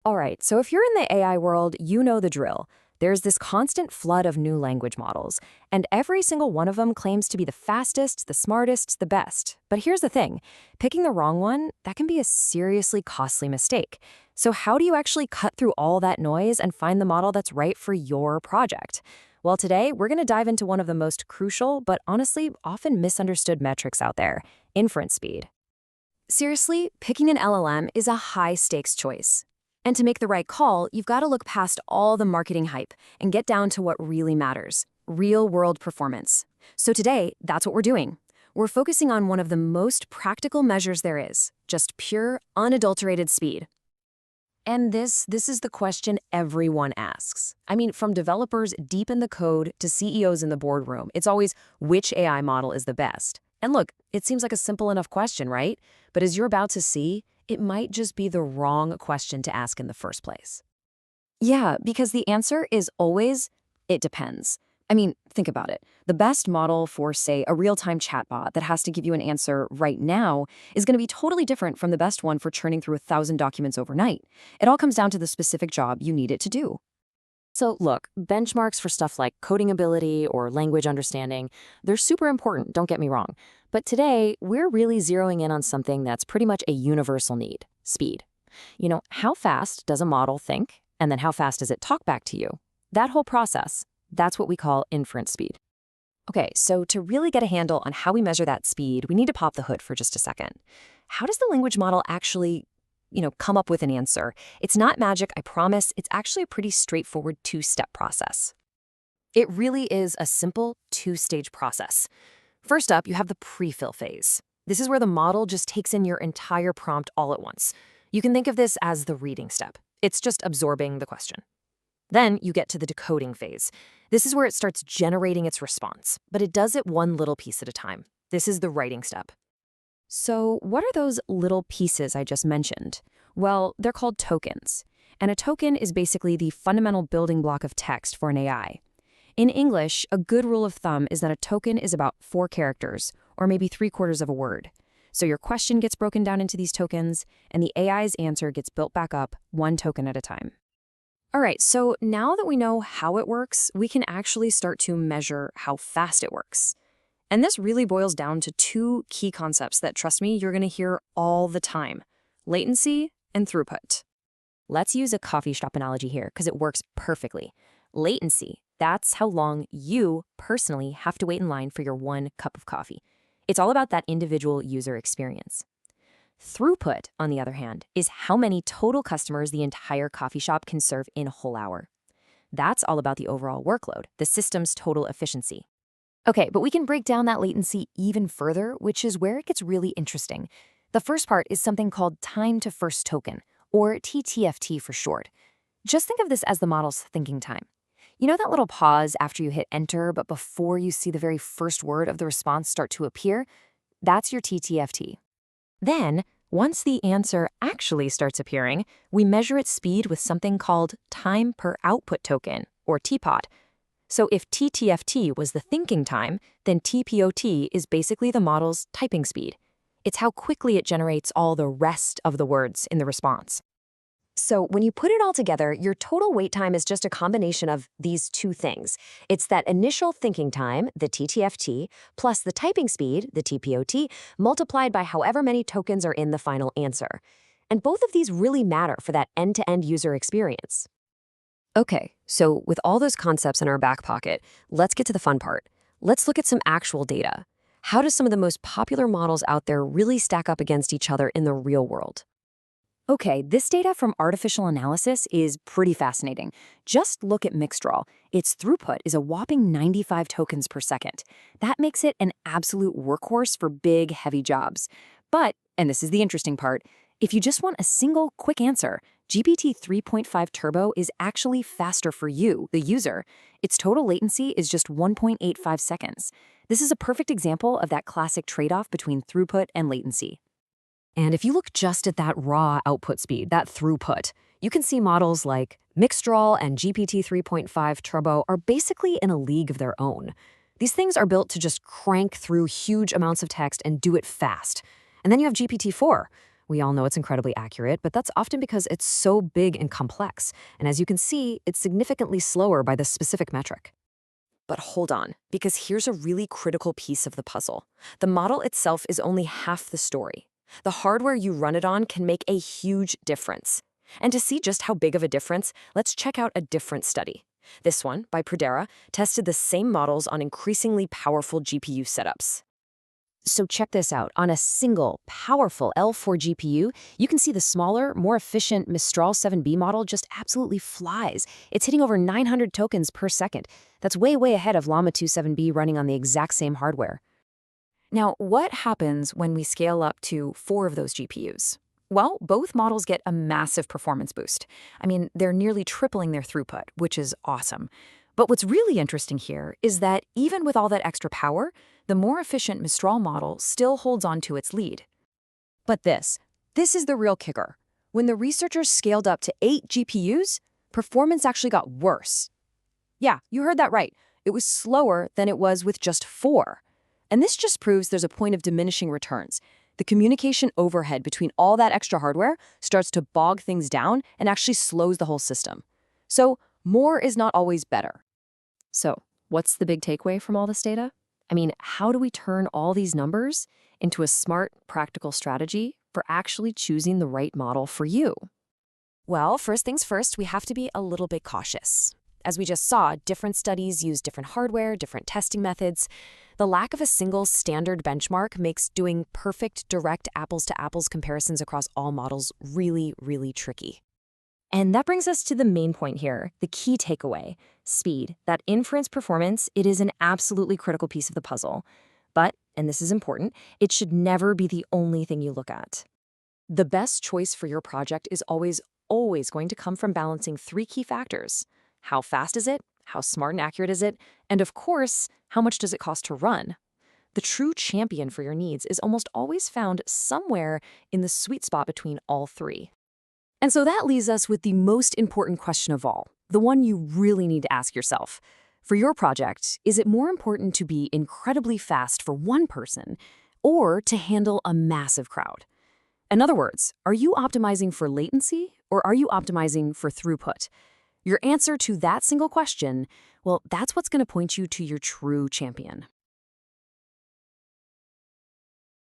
All right, so if you're in the AI world, you know the drill. There's this constant flood of new language models, and every single one of them claims to be the fastest, the smartest, the best. But here's the thing, picking the wrong one, that can be a seriously costly mistake. So how do you actually cut through all that noise and find the model that's right for your project? Well, today, we're going to dive into one of the most crucial, but honestly, often misunderstood metrics out there, inference speed. Seriously, picking an LLM is a high-stakes choice. And to make the right call, you've got to look past all the marketing hype and get down to what really matters, real-world performance. So today, that's what we're doing. We're focusing on one of the most practical measures there is, just pure, unadulterated speed. And this is the question everyone asks. I mean, from developers deep in the code to CEOs in the boardroom, it's always which AI model is the best. And look, it seems like a simple enough question, right? But as you're about to see, it might just be the wrong question to ask in the first place. Yeah, because the answer is always, it depends. I mean, think about it. The best model for, say, a real-time chatbot that has to give you an answer right now is going to be totally different from the best one for churning through 1,000 documents overnight. It all comes down to the specific job you need it to do. So look, benchmarks for stuff like coding ability or language understanding, they're super important, don't get me wrong. But today, we're really zeroing in on something that's pretty much a universal need, speed. You know, how fast does a model think? And then how fast does it talk back to you? That whole process, that's what we call inference speed. Okay, so to really get a handle on how we measure that speed, we need to pop the hood for just a second. How does the language model actually come up with an answer? It's not magic, I promise. It's actually a pretty straightforward two-step process. It really is a simple two-stage process. First up, you have the pre-fill phase. This is where the model just takes in your entire prompt all at once. You can think of this as the reading step. It's just absorbing the question. Then you get to the decoding phase. This is where it starts generating its response, but it does it one little piece at a time. This is the writing step. So what are those little pieces I just mentioned? Well, they're called tokens. And a token is basically the fundamental building block of text for an AI. In English, a good rule of thumb is that a token is about 4 characters, or maybe 3/4 of a word. So your question gets broken down into these tokens, and the AI's answer gets built back up one token at a time. All right, so now that we know how it works, we can actually start to measure how fast it works. And this really boils down to 2 key concepts that, trust me, you're going to hear all the time: latency and throughput. Let's use a coffee shop analogy here because it works perfectly. Latency, that's how long you personally have to wait in line for your 1 cup of coffee. It's all about that individual user experience. Throughput, on the other hand, is how many total customers the entire coffee shop can serve in a whole hour. That's all about the overall workload, the system's total efficiency. Okay, but we can break down that latency even further, which is where it gets really interesting. The first part is something called time to first token, or TTFT for short. Just think of this as the model's thinking time. You know that little pause after you hit enter, but before you see the very first word of the response start to appear? That's your TTFT. Then, once the answer actually starts appearing, we measure its speed with something called time per output token, or TPOT. So if TTFT was the thinking time, then TPOT is basically the model's typing speed. It's how quickly it generates all the rest of the words in the response. So when you put it all together, your total wait time is just a combination of these 2 things. It's that initial thinking time, the TTFT, plus the typing speed, the TPOT, multiplied by however many tokens are in the final answer. And both of these really matter for that end-to-end user experience. Okay, so with all those concepts in our back pocket, let's get to the fun part. Let's look at some actual data. How do some of the most popular models out there really stack up against each other in the real world? Okay, this data from artificial analysis is pretty fascinating. Just look at Mixtral. Its throughput is a whopping 95 tokens per second. That makes it an absolute workhorse for big, heavy jobs. But, and this is the interesting part, if you just want a single quick answer, GPT 3.5 Turbo is actually faster for you, the user. Its total latency is just 1.85 seconds. This is a perfect example of that classic trade-off between throughput and latency. And if you look just at that raw output speed, that throughput, you can see models like Mixtral and GPT 3.5 Turbo are basically in a league of their own. These things are built to just crank through huge amounts of text and do it fast. And then you have GPT-4, We all know it's incredibly accurate, but that's often because it's so big and complex. And as you can see, it's significantly slower by this specific metric. But hold on, because here's a really critical piece of the puzzle. The model itself is only half the story. The hardware you run it on can make a huge difference. And to see just how big of a difference, let's check out a different study. This one, by Perdera, tested the same models on increasingly powerful GPU setups. So check this out. On a single, powerful L4 GPU, you can see the smaller, more efficient Mistral 7B model just absolutely flies. It's hitting over 900 tokens per second. That's way ahead of Llama 2 7B running on the exact same hardware. Now, what happens when we scale up to 4 of those GPUs? Well, both models get a massive performance boost. I mean, they're nearly tripling their throughput, which is awesome. But what's really interesting here is that even with all that extra power, the more efficient Mistral model still holds on to its lead. But this is the real kicker. When the researchers scaled up to 8 GPUs, performance actually got worse. Yeah, you heard that right. It was slower than it was with just 4. And this just proves there's a point of diminishing returns. The communication overhead between all that extra hardware starts to bog things down and actually slows the whole system. So more is not always better. So what's the big takeaway from all this data? I mean, how do we turn all these numbers into a smart, practical strategy for actually choosing the right model for you? Well, first things first, we have to be a little bit cautious. As we just saw, different studies use different hardware, different testing methods. The lack of a single standard benchmark makes doing perfect, direct apples-to-apples comparisons across all models really tricky. And that brings us to the main point here, the key takeaway, speed. That inference performance, it is an absolutely critical piece of the puzzle. But, and this is important, it should never be the only thing you look at. The best choice for your project is always going to come from balancing 3 key factors. How fast is it? How smart and accurate is it? And of course, how much does it cost to run? The true champion for your needs is almost always found somewhere in the sweet spot between all 3. And so that leaves us with the most important question of all, the one you really need to ask yourself. For your project, is it more important to be incredibly fast for one person or to handle a massive crowd? In other words, are you optimizing for latency or are you optimizing for throughput? Your answer to that single question, well, that's what's going to point you to your true champion.